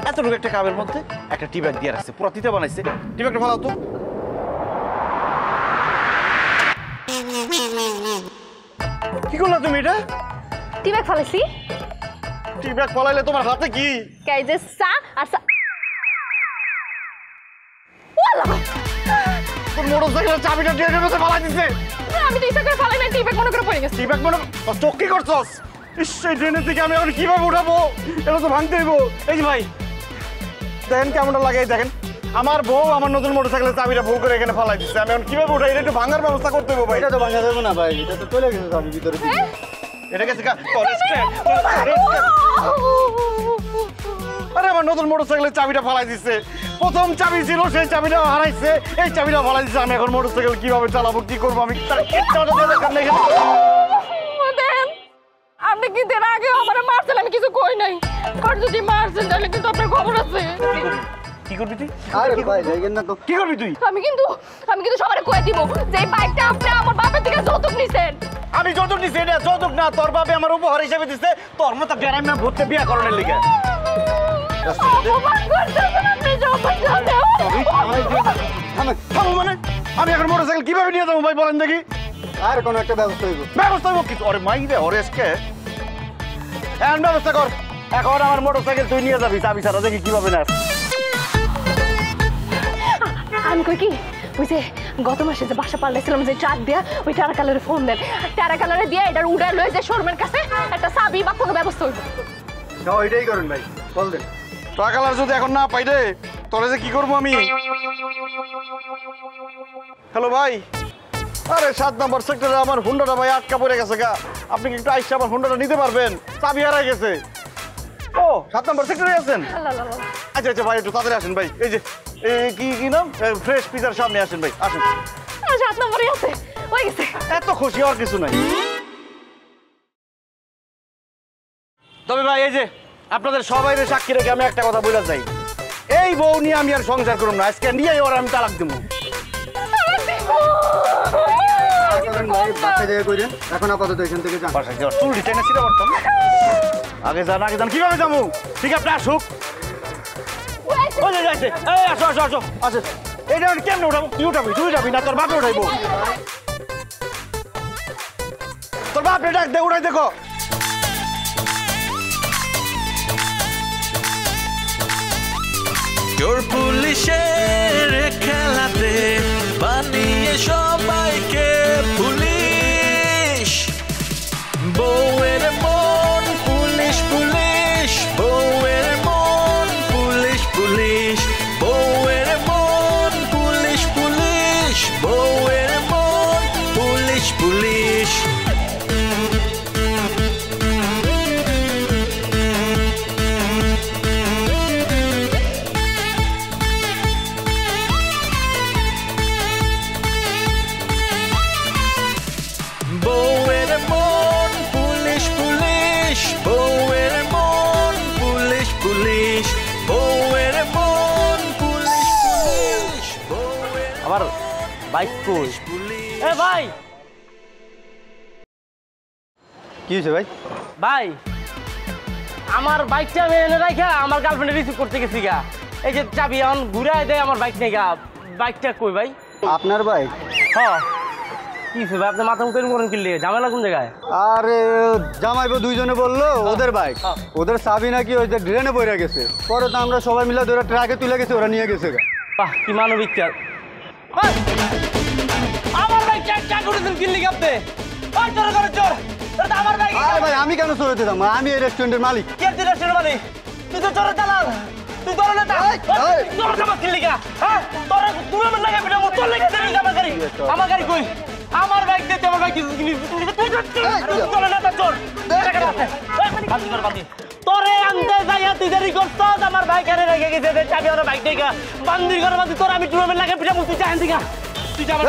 এতটুকু একটা কাপের মধ্যে একটা টি ব্যাগ দিয়ে রাখছে, পুরো তিতা বানাইছে। টি ব্যাগটা ফালাও তো। কি করলা তুমি এটা? টি ব্যাগ ফালাইছি। টি ব্যাগ ফালাইলে তোমার হাতে কি? এই যে চা আর চা। ওয়ালা তোর মোটরসাইকেলের চাবিটা ড্রেনের মধ্যে ফালাই দিছে। আমি তো ইচ্ছা করে ফালাই না, টি ব্যাগ মনে করে পড়ে গেছে। টি ব্যাগ মনে চোখ কি করছস? ইস, এই ড্রেনের থেকে আমি এখন কিভাবে উঠাবো? এটা তো ভাঙতে হইব। এই যে ভাই দেখেন কেমনটা লাগে, দেখেন আমার বউ আমার নতুন মোটরসাইকেলের চাবিটা ভুল করে এখানে ফালাই দিচ্ছে। আমি এখন কিভাবে উঠাই? এটা একটু ভাঙার ব্যবস্থা করতে হইব ভাই। এটা তো ভাঙা যাবে না ভাই, এটা তো চলে গেছে চাবি ভিতরে। এটা গেছে আরে আমার নতুন মোটরসাইকেলের চাবিটা ফালাই দিচ্ছে। প্রথম চাবি ছিল, সেই চাবিটা হারাইছে, এই চাবিটা ফালাই দিচ্ছে। আমি এখন মোটরসাইকেল কিভাবে চালাবো, কি করবো? আমি আপনি কিন্তু এর আগে আমার মারছেন, আমি কিছু কই নাই। আর যদি মারছেন তাহলে কিন্তু আপনার খবর আছে। কি করবি তুই? আরে ভাই লাগেন না তো। কি করবি তুই? আমি কিন্তু সবারে কয়ে দিব যে এই বাইকটা আপনি আমার বাবার থেকে যৌতুক নিছেন। আমি যৌতুক নিছি? এটা যৌতুক না, তোর বাবা আমার উপহার হিসেবে দিচ্ছে তোর মতো গ্যারাম না ভূতকে বিয়া করানোর লিগে। মানে আমি এখন মোটরসাইকেল কিভাবে নিয়ে যাবো ভাই বলেন দেখি? আর কোনো একটা ব্যবস্থা হইব। ব্যবস্থা হইব কিছু? আরে মাই রে হরেশকে এখন ব্যবস্থা কর। এখন আমার মোটরসাইকেল তুই নিয়ে যাবি চাবি ছাড়া, দেখি কিভাবে না। আমি কই কি ওই যে গত মাসে যে বাসা পাল্টাইছিলাম যে ট্রাক দিয়া, ওই টারা কালারে ফোন দেন, টারা কালারে দিয়ে এটার উড়ায় লয়ে যে শোরুমের কাছে একটা চাবি বা কোনো ব্যবস্থা হইব। যাও এটাই করেন ভাই, বল দেন। টাকা কালার যদি এখন না পাই রে, তোরে যে কি করবো আমি? হ্যালো ভাই, আরে 7 নম্বর সেক্টরে আমার হুন্ডাটা ভাই আটকা পড়ে গেছে গা। আপনি কি একটু আইসা আমার হুন্ডাটা নিতে পারবেন? চাবি হারাই গেছে। ও 7 নম্বর সেক্টরে আছেন? আচ্ছা আচ্ছা ভাই, একটু তাড়াতাড়ি আসেন ভাই। এই যে কি নাম, ফ্রেশ পিজার সামনে আসেন ভাই, আসেন। 7 নম্বরে আছে, হয়ে গেছে। এত খুশি আর কিছু নাই। তবে ভাই এই যে আপনাদের সবাইরে সাক্ষী রেখে আমি একটা কথা বলে যাই, এই বউ নিয়ে আমি আর সংসার করব না। আজকে নিয়ে ওর আমি তালাক দেব। এখন আপাতত এখান থেকে যান। বাসায় যাওয়ার চুল রিটার্ন ছিল বর্তমান। আগে যান কিভাবে যাবো? ঠিক আপনি আসুক। ওই যে যাইছে, এই আসো আসো আসো আসো। এইটা কেমনে উঠাবো? তুই উঠাবি না তোর বাপে উঠাইবো? তোর বাপে ডাক দে, উঠাই দেখো। চোর পুলিশের খেলাতে বানিয়ে সবাইকে পুলিশ। বউয়ের মন পুলিশ পুলিশ, বউয়ের মন পুলিশ পুলিশ, বউয়ের মন পুলিশ পুলিশ, বউয়ের মন পুলিশ পুলিশ। বউয়ের মন পুলিশ পুলিশ, বউয়ের মন পুলিশ পুলিশ, বউয়ের মন পুলিশ পুলিশ, বউয়ের আমার বাইক কই? এ ভাই, কি হয়েছে ভাই? ভাই আমার বাইকটা আমি এনে রাখা আমার গার্লফ্রেন্ডে রিসিভ করতে গেছি গা। এই যে চাবি এখন ঘুরাই দেয় আমার বাইক নেই গা। বাইকটা কই ভাই? আপনার বাইক? হ্যাঁ। কি ভাই আপনি মাথা মুখের করেন কিনলে ঝামেলা কোন জায়গায়? আরে জামাইবো দুইজনে বললো ওদের বাইক, ওদের চাবি নাকি ওই যে ড্রেনে পড়ে গেছে। পরে তো আমরা সবাই মিলে ওরা ট্রাকে তুলে গেছে, ওরা নিয়ে গেছে। বাহ কি মানবিক। আমার বাইকটা চা করেছেন কিনলি আপনি? চোর করে চোর, আমার বাইক। আরে ভাই আমি কেন চোরে দিতাম? আমি এই রেস্টুরেন্টের মালিক। কে রেস্টুরেন্টের মালিক? তুই তো চোরের দালাল। তুই তোর নেতা তোর জামা কিনলি গা? হ্যাঁ তোর তুই আমার লাগে ভিডিও তোর লাগে আমার গাড়ি। আমার গাড়ি কই? আমার বাইক দে, আমার বাইক কিনি। তুই তোর নেতা চোর। তোরে আনতে যাইয়া তুই দেরি করছ, আমার বাইক এনে রেখে গেছে। চাবি আমার বাইক থেকে বান্দির ঘরে বান্দি তোর আমি টুর্নামেন্ট লাগে ভিডিও তুই চাহেন দিগা। তুই যা আমার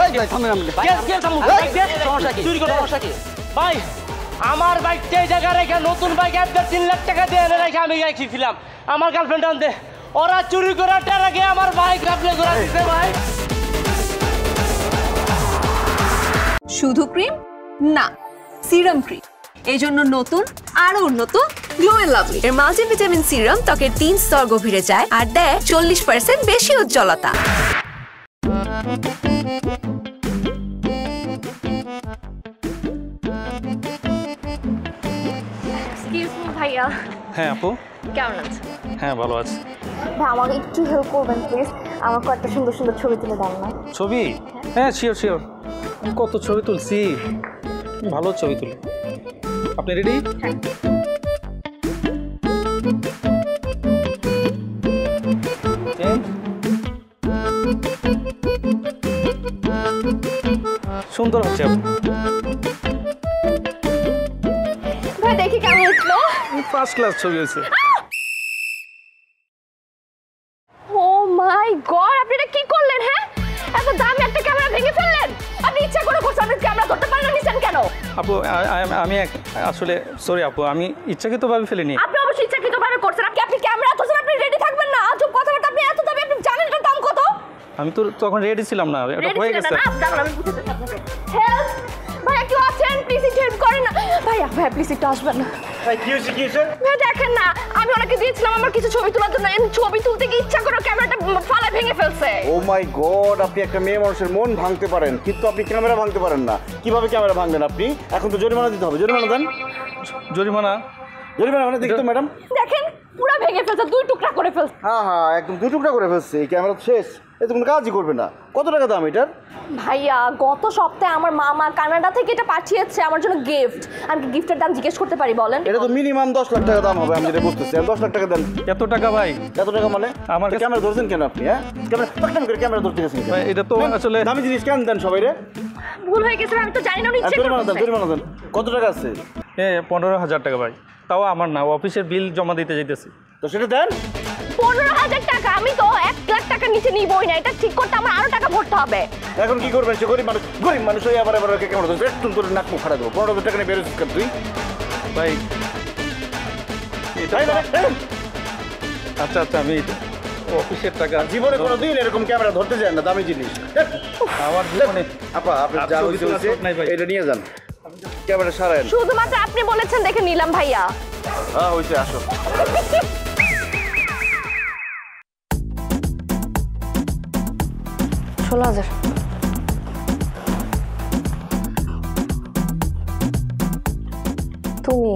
চুরি করে সমস্যা কি? ভাই আমার বাইকটা এই জায়গায় রেখে নতুন বাইক 3 লাখ টাকা দিয়ে এনে রেখে আমি গেছিলাম আমার গার্লফ্রেন্ড আনতে। ওরা চুরি করে আগে আমার বাইক রাখলে ঘোরা দিতে। ভাই শুধু ক্রিম না, সিরাম ক্রিম। এই জন্য নতুন আরো উন্নত গ্লো এন্ড লাভলি এর মাল্টিভিটামিন সিরাম ত্বকের 3 স্তর গভীরে যায় আর দেয় 40% বেশি উজ্জ্বলতা। এক্সকিউজ মি ভাইয়া, হ্যাঁ আপু, কেমন আছেন? হ্যাঁ ভালো আছি। ভাই আমাকে একটু হেল্প করবেন প্লিজ, আমার কয়েকটা সুন্দর সুন্দর ছবি তুলে দেন না। ছবি? হ্যাঁ শিওর শিওর, কত ছবি তুলছি, ভালো ছবি তুলি। আপনি রেডি? সুন্দর হচ্ছে আপু। ভাই দেখি কেমন উঠলো। ফার্স্ট ক্লাস ছবি হয়েছে। ও মাই গড, আপনি এটা কি করলেন? হ্যাঁ, এত দামি একটা ক্যামেরা ভেঙে ফেললেন। আপনি ইচ্ছা করে করছেন, আপনি ক্যামেরা ধরতে পারেন না, নিছেন কেন? আপু আমি আসলে সরি আপু, আমি ইচ্ছাকৃতভাবে ফেলিনি। আপনি অবশ্যই ইচ্ছাকৃতভাবে করছেন। আপনি ক্যামেরা ধরছেন, আপনি রেডি থাকবেন না। আজব কথাবার্তা, আপনি এত দামি, আপনি জানেন এটার দাম কত? আমি তো তখন রেডি ছিলাম না, এটা হয়ে গেছে। হেল্প ভাইয়া, কেউ আছেন? প্লিজ একটু হেল্প করেন না। ভাইয়া প্লিজ একটু আসবেন না। ভাই কি হয়েছে কি হয়েছে? ভাইয়া দেখেন না, আমি ওনাকে দিয়েছিলাম আমার কিছু ছবি তোলার জন্য, ছবি তুলতে গিয়ে ইচ্ছা করে ক্যামেরাটা ফালা ভেঙে ফেলছে। ও মাই গড, আপনি একটা মেয়ে মানুষের মন ভাঙতে পারেন কিন্তু আপনি ক্যামেরা ভাঙতে পারেন না। কিভাবে ক্যামেরা ভাঙবেন আপনি? এখন তো জরিমানা দিতে হবে। জরিমানা দেন। জরিমানা? জরিমানা মানে দেখতো ম্যাডাম, দেখেন পুরো ভেঙে ফেলছে, দুই টুকরা করে ফেলছে। হ্যাঁ একদম দু টুকরা করে ফেলছে। এই ক্যামেরা শেষ, এত কোনো কাজই করবে না। কত টাকা দাম এটার? ভাইয়া গত সপ্তাহে আমার মামা কানাডা থেকে এটা পাঠিয়েছে আমার জন্য গিফট। আমি কি গিফটের দাম জিজ্ঞেস করতে পারি বলেন? এটা তো মিনিমাম 10 লাখ টাকা দাম হবে, আমি যেটা বুঝতেছি। 10 লাখ টাকা দেন। এত টাকা ভাই? এত টাকা মানে আমার তো ক্যামেরা ধরছেন কেন আপনি? হ্যাঁ ক্যামেরা টাকটাম করে ক্যামেরা ধরতে গেছেন কেন? ভাই এটা তো আসলে দামি জিনিস কেন দেন সবাই রে? ভুল হয়ে গেছে, আমি তো জানি না উনি ইচ্ছে করে জরিমানা দেন, করছে। জরিমানা দেন। কত টাকা আছে? 15,000 টাকা ভাই, তাও আমার না, অফিসের বিল জমা দিতে যাইতেছি। তো সেটা দেন। 15,000 টাকা? আমি তো 1 লাখ টাকা নিচে নিবই না। এটা ঠিক করতে আমার আরো টাকা ভরতে হবে। এখন কি করবেন? সে গরিব মানুষ হয়ে আবার ক্যামেরা ধরছে, একটু করে নাক মুখ ফাড়া দেবো। 15,000 টাকা নিয়ে বেরোছিস কেন তুই? ভাই এটা তাই না? আচ্ছা আমি অফিসের টাকা জীবনে কোনোদিন এরকম ক্যামেরা ধরতে যায় না, দামি জিনিস। আমার জীবনে আপা আপনি যা ছবি হইছে তোলা হইছে, শখ নাই ভাই। এটা নিয়ে যান। ক্যামেরা সারায়েন। শুধুমাত্র আপনি বলেছেন দেখে নিলাম ভাইয়া। হ্যাঁ হইছে, আসো। 16,000। তুমি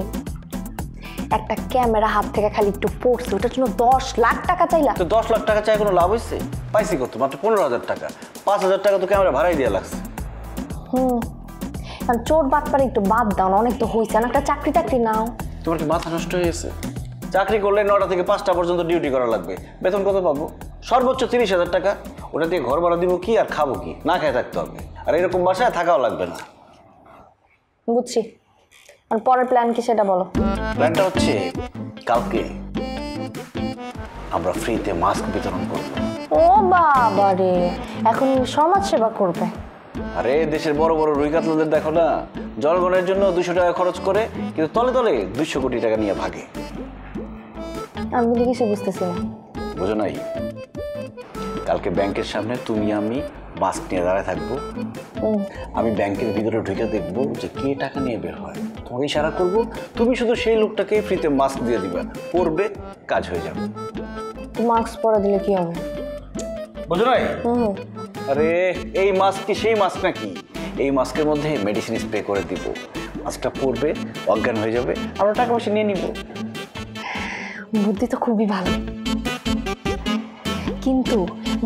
একটা ক্যামেরা হাত থেকে খালি একটু পড়ছে, ওটার জন্য 10 লাখ টাকা চাইলা? তো 10 লাখ টাকা চাই কোনো লাভ হয়েছে? পাইছি কত? মাত্র 15,000 টাকা। 5,000 টাকা তো ক্যামেরা ভাড়াই দেওয়া লাগছে। কারণ চোর বাটপারে একটু বাদ দাও না, অনেক তো হয়েছে না। একটা চাকরি টাকরি নাও। তোমার কি মাথা নষ্ট হয়ে গেছে? চাকরি করলে 9টা থেকে 5টা পর্যন্ত ডিউটি করা লাগবে। বেতন কত পাবো? সর্বোচ্চ 30,000 টাকা। ওটা দিয়ে ঘর ভাড়া দিব কি আর খাবো কি? না খেয়ে থাকতে হবে। আর এরকম বাসায় থাকাও লাগবে না। বুঝছি, আর পরের প্ল্যান কি সেটা বলো। প্ল্যানটা হচ্ছে কালকে আমরা ফ্রিতে মাস্ক বিতরণ করব। ও বাবা রে, এখন সমাজ সেবা করবে? আরে দেশের বড় বড় রুই কাতলাদের দেখো না, জনগণের জন্য 200 টাকা খরচ করে কিন্তু তলে তলে 200 কোটি টাকা নিয়ে ভাগে। আমি কিন্তু কিছু বুঝতেছি না। বুঝো নাই? কালকে ব্যাংকের সামনে তুমি আমি মাস্ক নিয়ে দাঁড়ায় থাকবো। আমি ব্যাংকের ভিতরে ঢুকে দেখবো যে কে টাকা নিয়ে বের হয়। তোমাকে ইশারা করবো, তুমি শুধু সেই লোকটাকে ফ্রিতে মাস্ক দিয়ে দিবা, পরবে, কাজ হয়ে যাবে। মাস্ক পরা দিলে কি হবে? বুঝো নাই? আরে এই মাস্ক কি সেই মাস্ক নাকি? এই মাস্কের মধ্যে মেডিসিন স্প্রে করে দিব। মাস্কটা পরবে, অজ্ঞান হয়ে যাবে, আমরা টাকা পয়সা নিয়ে নিব। বুদ্ধি তো খুবই ভালো, কিন্তু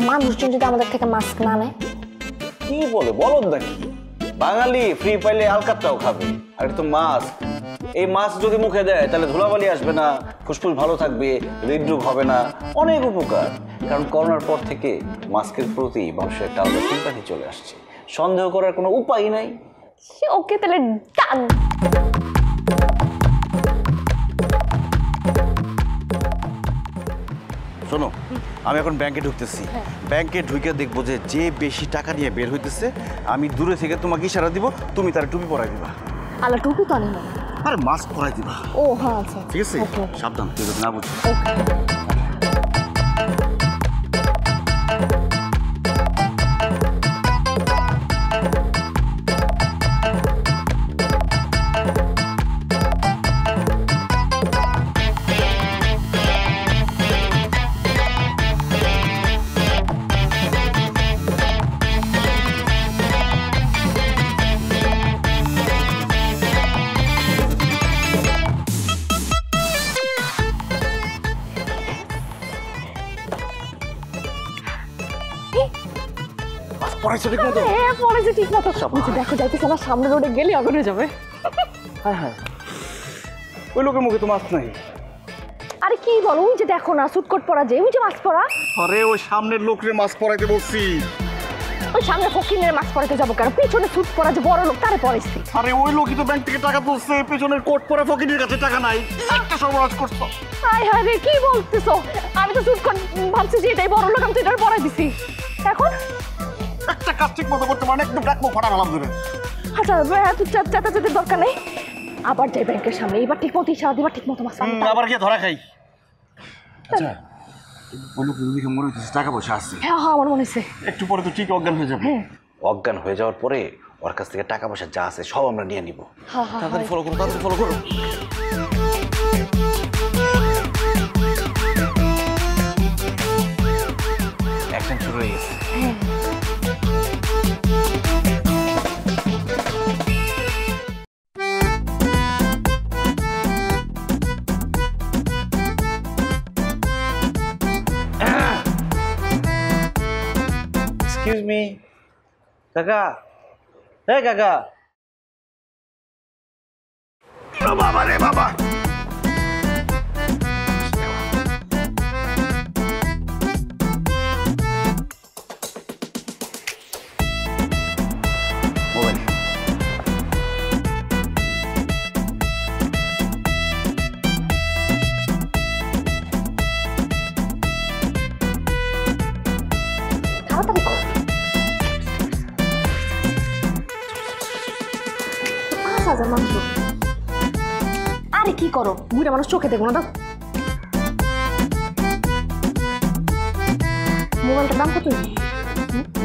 মানুষজন যদি আমাদের থেকে মাস্ক না নেয়? কি বলে বলো নাকি? বাঙালি ফ্রি পাইলে আলকাতরাও খাবে। আর এটা তো মাস্ক। এই মাস্ক যদি মুখে দেয় তাহলে ধুলাবালি আসবে না, ফুসফুস ভালো থাকবে, হৃদরোগ হবে না, অনেক উপকার। কারণ করোনার পর থেকে মাস্কের প্রতি মানুষের একটা আলাদা সিম্পাথি চলে আসছে। সন্দেহ করার কোনো উপায় নাই। ওকে তাহলে ডান। শোনো, আমি এখন ব্যাংকে ঢুকতেছি। ব্যাংকে ঢুকে দেখবো যে যে বেশি টাকা নিয়ে বের হইতেছে, আমি দূরে থেকে তোমাকে ইশারা দিব, তুমি তার টুপি পরাই দিবা। আলা টুপি তো আনি না। আরে মাস্ক পরাই দিবা। ও হ্যাঁ আচ্ছা, ঠিক আছে? সাবধান, তুই যদি না বুঝিস। পড়াইছো ঠিক মতো? হ্যাঁ পড়েছে ঠিক মতো। ওই যে দেখো যাইতেছে আমার সামনে রোডে গেলে আগুন হয়ে যাবে। হ্যাঁ হ্যাঁ, ওই লোকের মুখে তো মাছ নাই। আরে কি বলো, ওই যে দেখো না সুটকোট পরা, যে ওই যে মাছ পরা। আরে ওই সামনের লোকের মাছ পড়াইতে বলছি। ওই সামনে ফকিনের মাছ পরাতে যাবো কেন? পিছনে সুট পরা যে বড় লোক তারে পরাইছি। আরে ওই লোকই তো ব্যাংক থেকে টাকা তুলছে, পেছনের কোট পরা ফকিরের কাছে টাকা নাই। একটা সমাজ করছো। হায় হায় রে, কি বলতেছো? আমি তো সুটকোট ভাবছি যে এটাই বড় লোক, আমি তো এটার পরাই দিছি। এখন একটা কাজ ঠিক মতো করতে পারে না, একটু ব্যাক মুখ ফাটা গেলাম ধরে। আচ্ছা এত চাচাচাচির দরকার নেই, আবার যাই ব্যাংকের সামনে, এবার ঠিক মতো ইশারা দিবার, ঠিক মতো মাছ পাবো। আবার গিয়ে ধরা খাই। আচ্ছা ওই লোক দিকে মরে হইতেছে, টাকা পয়সা আছে। হ্যাঁ হ্যাঁ আমার মনে হচ্ছে। একটু পরে তো ঠিক অজ্ঞান হয়ে যাবে। অজ্ঞান হয়ে যাওয়ার পরে ওর কাছ থেকে টাকা পয়সা যা আছে সব আমরা নিয়ে নিব। হ্যাঁ হ্যাঁ তাড়াতাড়ি ফলো করো, তাড়াতাড়ি ফলো করো। অ্যাকশন শুরু হয়ে গেছে। এক্সকিউজ মি কাকা, হ্যাঁ কাকা। বাবা রে বাবা, মোবাইল তাড়াতাড়ি করো। 5,000 মাত্র। আরে কি করো, বুড়া মানুষ চোখে দেখো না, দাও। মোবাইলটার দাম কত?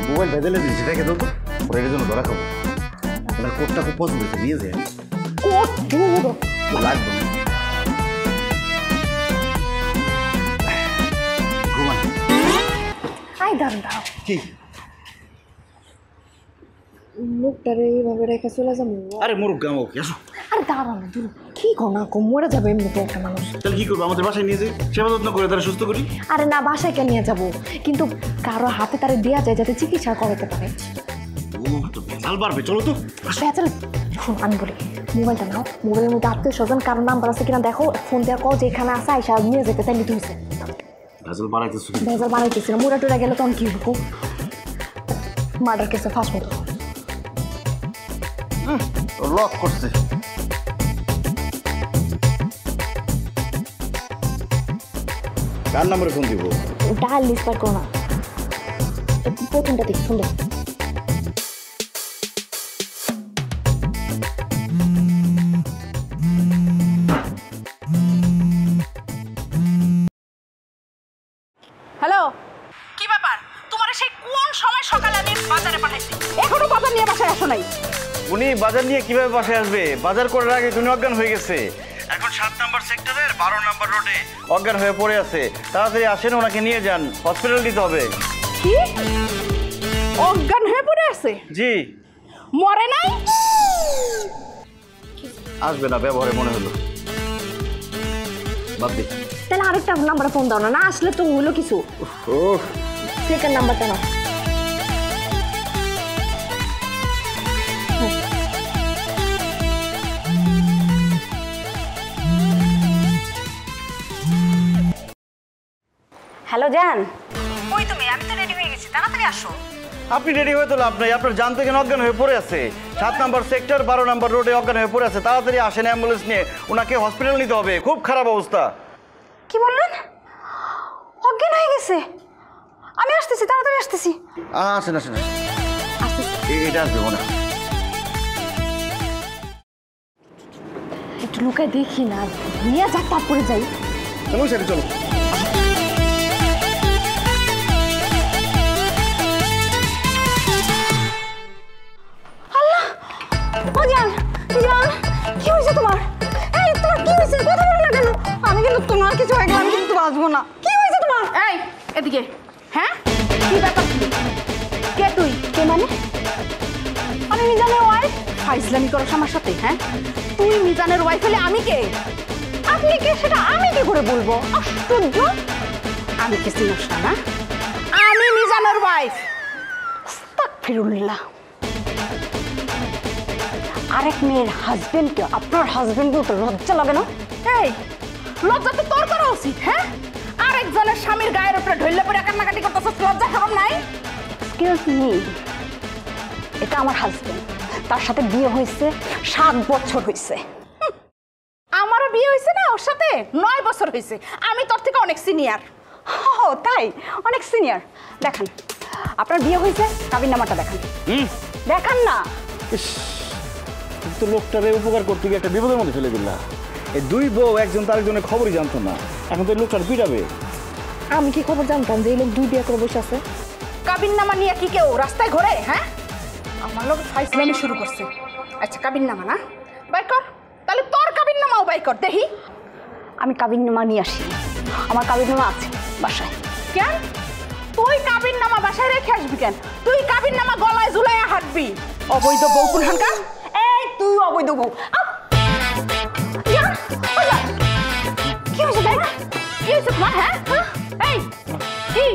মোবাইল বেদলে দিয়েছি, রেখে দাও তো। ওর এর জন্য ধরা খাবো। আপনার কোটটা খুব পছন্দ হয়েছে, নিয়ে যায়। কোট ধুরো লাগবে না। ঘুমান। আই দাঁড়ান দাঁড়াও, কি? লোকটারে এইভাবে রেখে চলে যাবো? আরে মুরুখ গামো কি আসো। আরে দাঁড়াও না, দূর কি কো না কো, মরে যাবে এমনিতে একটা মানুষ। তাহলে কি করবো? আমাদের বাসায় নিয়ে যাই, সেবা যত্ন করে তারা সুস্থ করি। আরে না, বাসায় কে নিয়ে যাবো, কিন্তু কারো হাতে তারে দেওয়া যায় যাতে চিকিৎসা করাতে পারে। ও তো বেতাল পারবে, চলো তো। চলে শোন, আমি বলি মোবাইলটা নাও, মোবাইলের মধ্যে আত্মীয় স্বজন কারোর নাম্বার আছে কিনা দেখো, ফোন দেওয়া কল যে এখানে আসা আইসা নিয়ে যেতে তাই নিতে হয়েছে। ভেজাল বাড়াইতেছো। ভেজাল বানাইতেছি না, মুড়া টুরা গেলে তখন কি হবো? মার্ডার কেসে ফার্স্ট মতো লক করছে। কার নাম্বারে ফোন দিব? ডায়াল লিস্ট পার করো না, প্রথমটা দেখি সুন্দর। হ্যালো, কি ব্যাপার? তোমার সেই কোন সময় সকালে আমি বাজারে পাঠাইছি, এখনো বাজার নিয়ে বাসায় আসো নাই? উনি বাজার নিয়ে কিভাবে বাসায় আসবে? বাজার করার আগে উনি অজ্ঞান হয়ে গেছে। এখন 7 নম্বর সেক্টরের 12 নম্বর রোডে অজ্ঞান হয়ে পড়ে আছে। তাড়াতাড়ি আসেন, ওনাকে নিয়ে যান, হসপিটাল দিতে হবে। কি অজ্ঞান হয়ে পড়ে আছে? জি। মরে নাই? আসবে না, ব্যবহারে মনে হলো। বাদ দি। তাহলে আরেকটা নাম্বারে ফোন দাও না, না আসলে তো হলো কিছু। সেকেন্ড নাম্বারটা নাও। হ্যালো জান, কই তুমি? আমি তো রেডি হয়ে গেছি, তাড়াতাড়ি আসো। আপনি রেডি হয়ে তো লাভ নাই, আপনার জান থেকে অজ্ঞান হয়ে পড়ে আছে। 7 নম্বর সেক্টর 12 নম্বর রোডে অজ্ঞান হয়ে পড়ে আছে। তাড়াতাড়ি আসেন, অ্যাম্বুলেন্স নিয়ে ওনাকে হসপিটাল নিতে হবে, খুব খারাপ অবস্থা। কি বললেন? অজ্ঞান হয়ে গেছে? আমি আসতেছি, তাড়াতাড়ি আসতেছি। আসেন আসেন, এটা আসবে মনে হয়। একটু লুকায় দেখি না, নিয়ে যাক তারপরে যাই। চলো সেটা চলো। ও জান, জান, কি হয়েছে তোমার? এই তোমার কি হয়েছে? কথা বলো না কেন? আমি কিন্তু তোমার কিছু হয়ে গেলে আমি কিন্তু বাঁচবো না। কি হয়েছে তোমার? এই এদিকে। হ্যাঁ, কি ব্যাপার? কে তুই? কে মানে? আমি মিজানের ওয়াইফ। ফাইজলামি করো আমার সাথে? হ্যাঁ, তুই মিজানের ওয়াইফ হলে আমি কে? আপনি কে সেটা আমি কি করে বলবো? আশ্চর্য, আমি কি চিনস না? আমি মিজানের ওয়াইফ। আস্তাগফিরুল্লাহ। আরেক মেয়ের হাজবেন্ডকে আপনার হাজবেন্ড বলতে লজ্জা লাগে না? এই লজ্জা তো তোর করা উচিত। হ্যাঁ, আরেকজনের স্বামীর গায়ের উপরে ঢইলে পড়ে কান্নাকাটি করতেছিস, লজ্জা শরম নাই? এক্সকিউজ মি, এটা আমার হাজবেন্ড, তার সাথে বিয়ে হয়েছে 7 বছর হয়েছে। আমারও বিয়ে হয়েছে না ওর সাথে 9 বছর হয়েছে। আমি তোর থেকে অনেক সিনিয়র। ও তাই? অনেক সিনিয়র। দেখান আপনার বিয়ে হয়েছে, কাবিননামাটা দেখান। দেখান না। তো লোকটারে উপকার করতে গিয়ে একটা বিপদের মধ্যে ফেলে দিলা। এই দুই বউ একজন তার একজনের খবরই জানতো না, এখন তো লোকটার পিটাবে। আমি কি খবর জানতাম যে এই লোক 2 বিয়ে করে বসে আছে? কাবিননামা নিয়ে কি কেউ রাস্তায় ঘোরে? হ্যাঁ, আমার লোক ফাইজলামি শুরু করছে। আচ্ছা কাবিননামা না, বাই কর। তাহলে তোর কাবিননামাও বাই কর দেখি। আমি কাবিননামা নিয়ে আসি, আমার কাবিননামা আছে বাসায়। কেন তুই কাবিননামা বাসায় রেখে আসবি কেন? তুই কাবিননামা গলায় ঝুলাইয়া হাঁটবি? অবৈধ বউ কুলহানকা। এই তুই অবৈধ বউ। কি হয়েছে তাই? কি হয়েছে তোমার? হ্যাঁ এই কি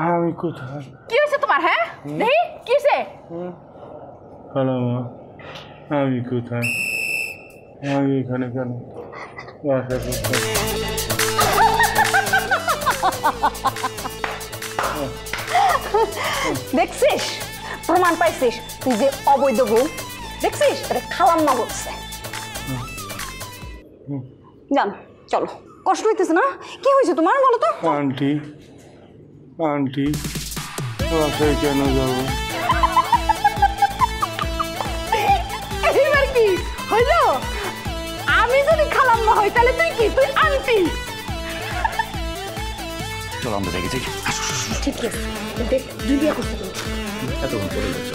আমি কোথায়? কি হয়েছে তোমার? হ্যাঁ দেখি কি হয়েছে? খালাম্মা, আমি কোথায়? আমি এখানে কেন? বাসা কোথায়? দেখছিস, প্রমাণ পাইছিস তুই যে অবৈধ বউ। দেখছিস, এটা খালাম্মা বলছে। জান চলো, কষ্ট হইতেছে না? কি হয়েছে তোমার বলো তো? আন্টি আন্টি, বাসায় কেন যাবো? এবার কি হইল? আমি যদি খালাম্মা হই তাহলে তুই কি? তুই আন্টি। চলো আমরা দেখে যাই। ঠিক আছে, দেখ 2 বিয়ে করতে তুমি। এতক্ষণ পরে যাচ্ছ।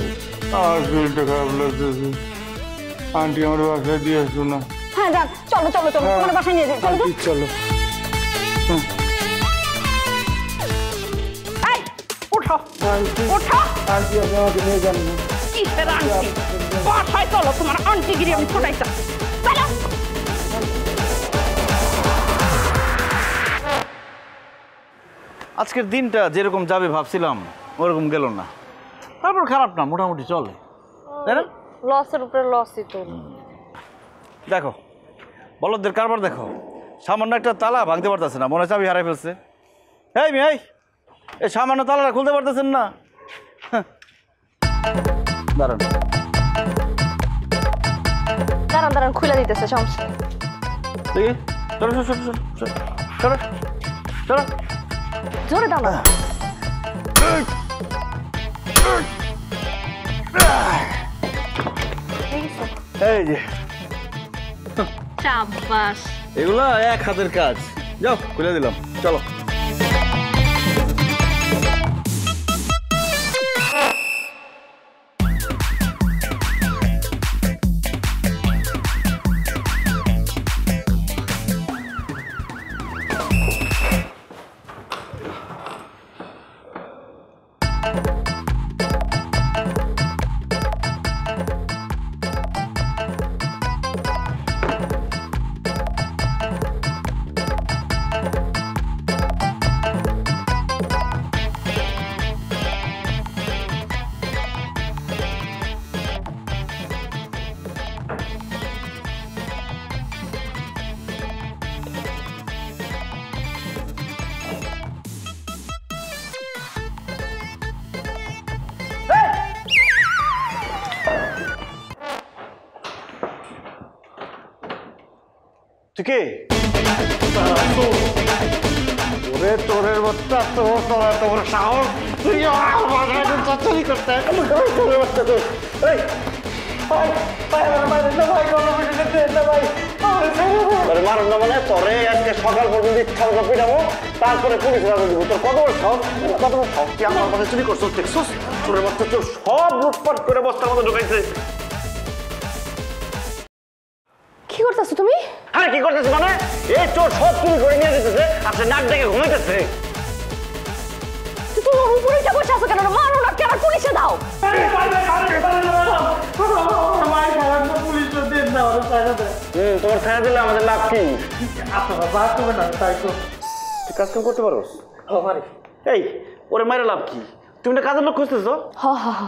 আমার শরীরটা খারাপ লাগতেছে। আন্টি আমার বাসায় দিয়ে আসো না। হ্যাঁ যান, চলো চলো চলো, তোমার বাসায় নিয়ে যাই। চলো তো। আন্টি চলো। এই উঠো উঠো। আন্টি আপনি আমাকে নিয়ে যান না। কিসের আন্টি? বাসায় চলো, তোমার আন্টিগিরি আমি ছোটাইছি। চলো। আজকের দিনটা যেরকম যাবে ভাবছিলাম ওরকম গেল না। তারপর খারাপ না, মোটামুটি চলে, তাই না? লসের উপরে লসই তো। দেখো বলদের কারবার দেখো, সামান্য একটা তালা ভাঙতে পারতেছে না, মনে হয় চাবি হারাই ফেলছে। এই মেয়ে, এই সামান্য তালাটা খুলতে পারতেছেন না? দাঁড়ান দাঁড়ান দাঁড়ান, খুলে দিতেছে, সমস্যা নেই। দেখি, চলো চলো চলো চলো চলো চলো। জোরে দাও না। এই যে শাবাশ। এগুলো 1 হাতের কাজ। যাও খুলে দিলাম, চলো। তুই কে? ওরে তোরের বাচ্চা, তোর সাহস, তুই আমার বাসায় চাচারি করতে। তোরের বাচ্চা তো মারব না মানে তোরে আজকে সকাল পর্যন্ত ইচ্ছা মতো পিটাবো, তারপরে পুলিশ রাখা দিব। তোর কত বড় সাহস, কত বড় সাহস, তুই আমার বাসায় চুরি করছিস? দেখছিস তোরের বাচ্চা তোর সব লুটপাট করে বস্তার মতো ঢুকাইছে। কি করতেছো তুমি? আরে কি করতেছে মানে? এই চোর সব চুরি করে নিয়ে যেতেছে, আপনি নাক ডেকে ঘুমাইতেছে। তুমি উপরে যা বসে আছো কেন? মারো না কেন? পুলিশে দাও। তোমার ছায়া দিলে আমাদের লাভ কি? কাজ কাম করতে পারো? এই ওরে মাইরে লাভ কি? তুমি না কাজের লোক খুঁজতেছো? হ হ হ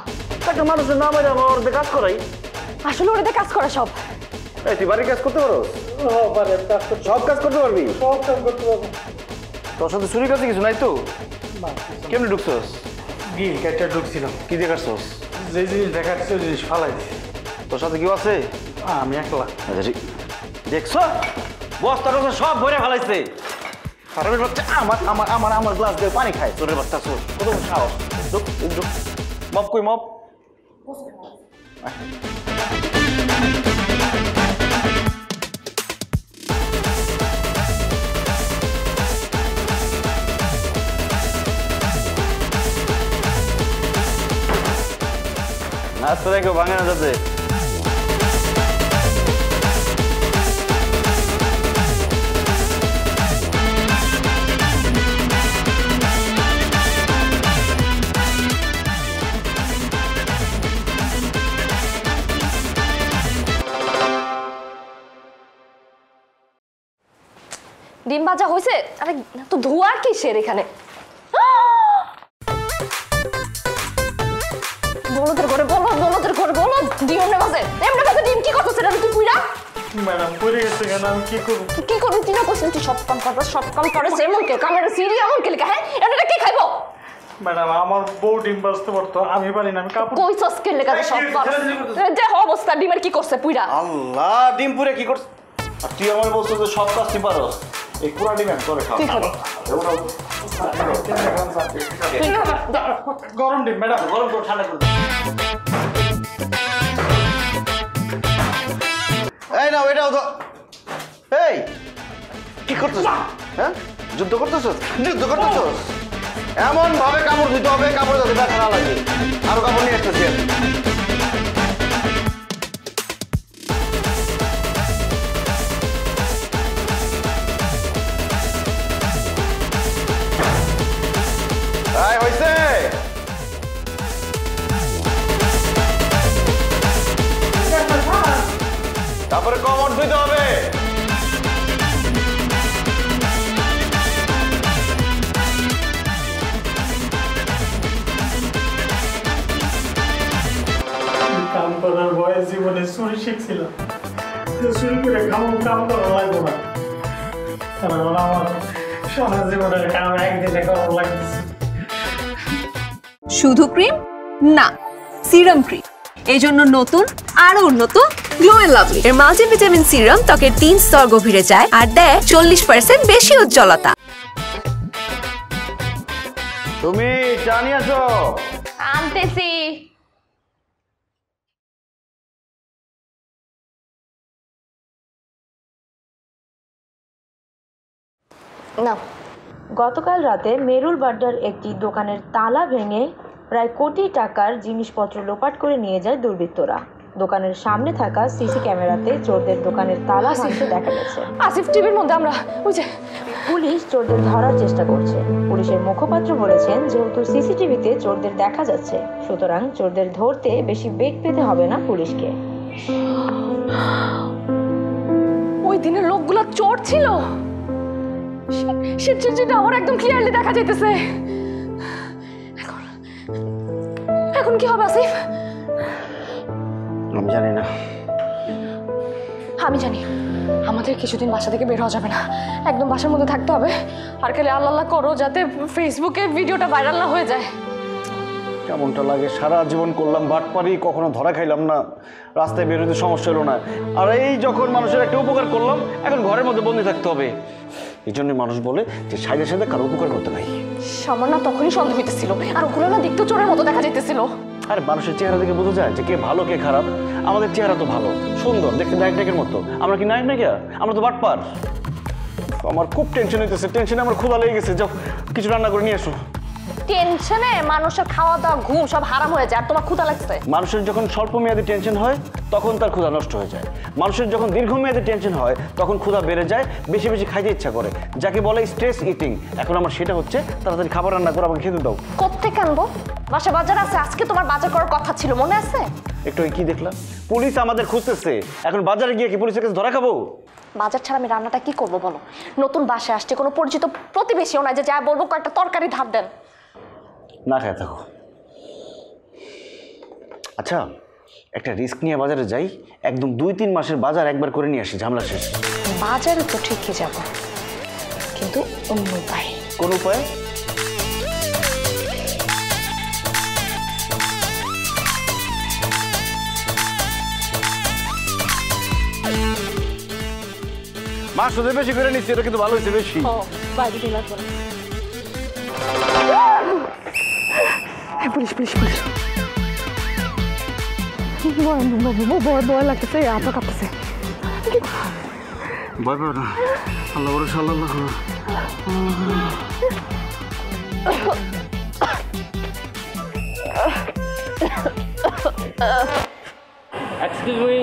একটা মানুষের না মাইরে আমার ওর কাজ করাই। আসলে ওরা কাজ করে সব। এই তুই বাড়ির কাজ করতে পারো? সব কাজ করতে পারবি? সব কাজ করতে পারবো। তোর সাথে চুরি কাছে কিছু নাই তো? কেমনি ঢুকছস? গিল কেটে ঢুকছিলাম, কি দেখাচ্ছস? যে জিনিস দেখাচ্ছে ওই জিনিস ফালাই দিছি। তোর সাথে কেউ আছে? আমি একলা। আচ্ছা ঠিক দেখছো বস্তা টস্তা সব ভরে ফেলাইছে। হারামির বাচ্চা আমার আমার আমার আমার গ্লাস দিয়ে পানি খায়। তোরের বাচ্চা চোর, কত বড় সাহস! মপ কই মপ? নাস্তা দেখো ভাঙে না যাতে। ডিম ভাজা হয়েছে? আরে তো ধোয়া কিসের এখানে? বলদের ঘরে বলো, বলদের ঘরে বলো, ডিম এমনি ভাজে, এমনি ভাজে ডিম কি করতেছে রে তুই পুইরা? ম্যাডাম পড়ে গেছে কেন, আমি কি করব? কি করবি তুই না কইছিস তুই সব কাম করবি, সব কাম করে যেমন কে কামের সিরি এমন কে লিখা, হ্যাঁ এটা কি খাইবো? ম্যাডাম আমার বউ ডিম ভাজতে পারতো, আমি পারি না, আমি কাপড় কইছস কে লেখা সব কর। যে অবস্থা ডিমের কি করছে পুইরা? আল্লাহ ডিম পুরে কি করছ? আর তুই আমার বলছিস যে সব কাজ তুই পারস। এই পুরা ডিম আমি তোরে খাও। তুই খাবি। গরম ডিম ম্যাডাম, গরম করে ঠান্ডা করে। এই নাও এটাও তো। এই কি করতেছ? হ্যাঁ যুদ্ধ করতেছস? যুদ্ধ করতেছস? এমন ভাবে কাপড় ধুতে হবে কাপড় যাতে ব্যথা না লাগে। আরো কাপড় নিয়ে আসতেছি। এই হইছে? তারপরে কমর ধুইতে হবে। কাম করার বয়স জীবনে চুরি শিখছিলাম, চুরি করে খাবো, কাম করা লাগবো না। কারণ আমার সারা জীবনের কাম একদিনে করা লাগতেছে। শুধু ক্রিম না, সিরাম ক্রিম। এই জন্য নতুন আরো উন্নত গ্লো এন্ড লাভলি এর মাল্টিভিটামিন সিরাম ত্বকের 3 স্তর গভীরে যায় আর দেয় 40% বেশি উজ্জ্বলতা। তুমি চা নিয়ে আসো। আনতেছি। না, গতকাল রাতে মেরুল বাড্ডার একটি দোকানের তালা ভেঙে প্রায় কোটি টাকার জিনিসপত্র লোপাট করে নিয়ে যায় দুর্বৃত্তরা। দোকানের সামনে থাকা সিসি ক্যামেরাতে চোরদের দোকানের তালা ভাঙতে দেখা গেছে। আসিফ টিভির মধ্যে আমরা ওই যে পুলিশ চোরদের ধরার চেষ্টা করছে। পুলিশের মুখপাত্র বলেছেন, যেহেতু সিসিটিভিতে চোরদের দেখা যাচ্ছে, সুতরাং চোরদের ধরতে বেশি বেগ পেতে হবে না পুলিশকে। ওই দিনের লোকগুলো চোর ছিল, সেটা আমার একদম ক্লিয়ারলি দেখা যাইতেছে। এখন কি হবে আসিফ? আমি জানি না। আমি জানি আমাদের কিছুদিন বাসা থেকে বের হওয়া যাবে না, একদম বাসার মধ্যে থাকতে হবে। আর খালি আল্লাহ আল্লাহ করো যাতে ফেসবুকে ভিডিওটা ভাইরাল না হয়ে যায়। কেমনটা লাগে, সারা জীবন করলাম বাটপারি, কখনো ধরা খাইলাম না, রাস্তায় বেরোতে সমস্যা হলো না। আর এই যখন মানুষের একটা উপকার করলাম, এখন ঘরের মধ্যে বন্দি থাকতে হবে। এই জন্য মানুষ বলে যে সাইডে সাইডে কারো উপকার করতে নাই। সামান্য তখনই সন্দেহ হইতেছিল, আর ওগুলো না দেখতেও চোরের মতো দেখা যাইতেছিল। আরে মানুষের চেহারা দেখে বোঝা যায় যে কে ভালো কে খারাপ। আমাদের চেহারা তো ভালো, সুন্দর, দেখতে নায়ক নায়কের মতো। আমরা কি নায়ক নায়িকা? আমরা তো বাটপার। আমার খুব টেনশন হইতেছে, টেনশনে আমার ক্ষুধা লেগে গেছে। যাও কিছু রান্না করে নিয়ে এসো। টেনশনে মানুষের খাওয়া দাওয়া ঘুম সব হারাম হয়ে যায়, আর তোমার ক্ষুধা লাগছে। মানুষের যখন স্বল্প মেয়াদী টেনশন হয় তখন তার ক্ষুধা নষ্ট হয়ে যায়। মানুষের যখন দীর্ঘমেয়াদী টেনশন হয় তখন ক্ষুধা বেড়ে যায়, বেশি বেশি খাইতে ইচ্ছা করে, যাকে বলে স্ট্রেস ইটিং। এখন আমার সেটা হচ্ছে। তাড়াতাড়ি খাবার রান্না করে আমাকে খেতে দাও। কোত্থেকে আনবো? বাসা বাজার আছে, আজকে তোমার বাজার করার কথা ছিল, মনে আছে? একটু কি দেখলাম, পুলিশ আমাদের খুঁজতেছে। এখন বাজারে গিয়ে কি পুলিশের কাছে ধরা খাবো? বাজার ছাড়া আমি রান্নাটা কি করবো বলো? নতুন বাসায় আসছে, কোনো পরিচিত প্রতিবেশীও নাই যে যা বলবো কয়েকটা তরকারি ধার দেন। না খায় থাকো। আচ্ছা, একটা রিস্ক নিয়ে বাজারে যাই, একদম 2-3 মাসের বাজার একবার করে নিয়ে আসি, ঝামেলা শেষ। বাজারে তো ঠিকই যাব, কিন্তু অন্য উপায়। কোন উপায়? মাছ শুধু বেশি করে নিচ্ছি, এটা কিন্তু ভালো হয়েছে বেশি। পুলিশ পুলিশ পুলিশ, ভয় লাগতেছে, হাত কাঁপতেছে। ভয় পাবে না, আল্লাহ ভরসা, আল্লাহ করো। এক্সকিউজ মি,